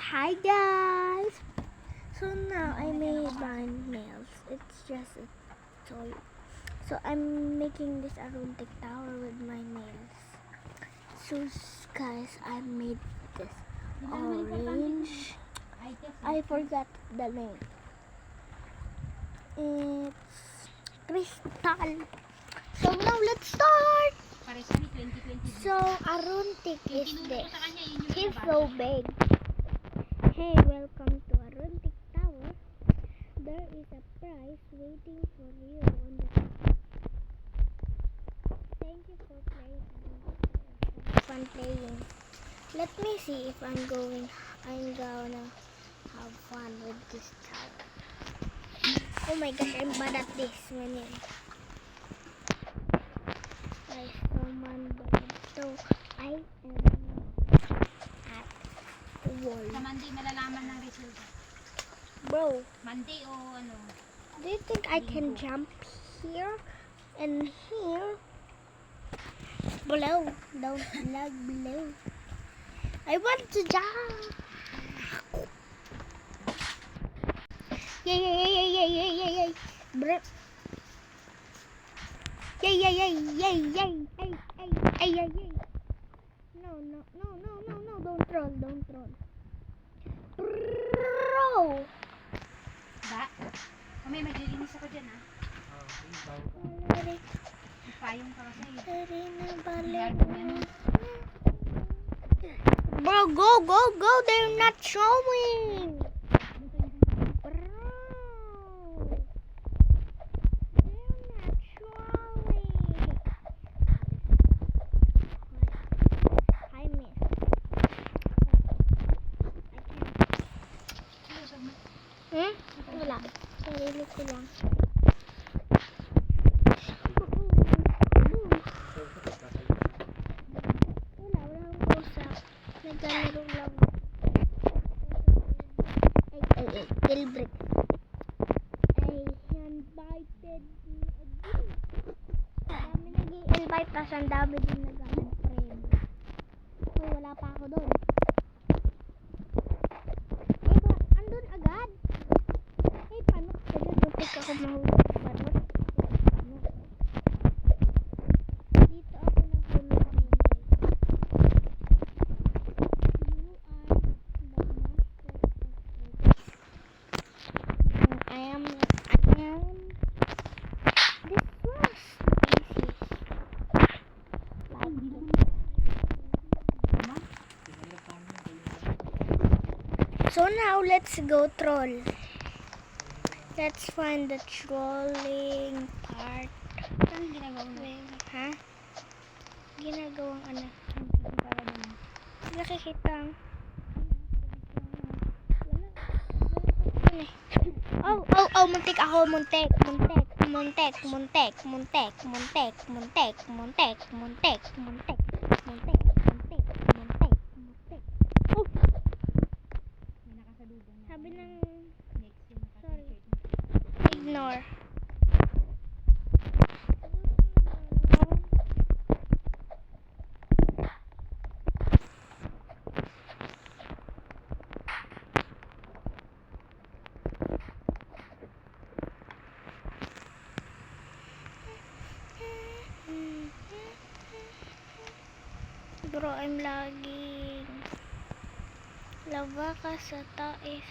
Hi guys! So now I made my nails. It's just a toy. So I'm making this Aruntic tower with my nails. So guys, I made this orange. I forgot the name. It's crystal. So now let's start! So Aruntic is this. He's so big. Hey, welcome to Aruntic Tower. There is a prize waiting for you on the top. Thank you for playing. Fun playing. Let me see if I'm gonna have fun with this tower. Oh my gosh, I'm bad at this. So I am at the wall. Sa Monday malalaman ng result. Bro, Monday o ano? do you think I can jump here and here? Below, down, below. I want to jump. Yay. Bro. Yay. No, don't troll. Bro. Ba? May maglilinis ako dyan ah. Payong ka kasi. Bro, go. They're not showing. Bro. They're not showing. I miss. Wala. Sarili ko lang. Wala akong kausap. Naglalaro lang. Ay, jailbreak. I invited me again. Dami nag-i-invite, tas ang dami din nag-friend. Oh, wala pa ako doon. Andun agad. Hey, paano ka dyan? Muntik ako mahulog. Paano? Dito ako nahulog ng guys. You are the master of this. I am. This was easy. So now let's go troll. Let's find the trolling part. Saan ginagawa mo? Ha? Ginagawang ano? Nakikita. Oh, muntik ako, muntik. Oh, May nakasalubong na. sabi ng Next yung sorry. naka-t-shirt. Ignore. Bro, I'm lagging. Lava ka sa tae.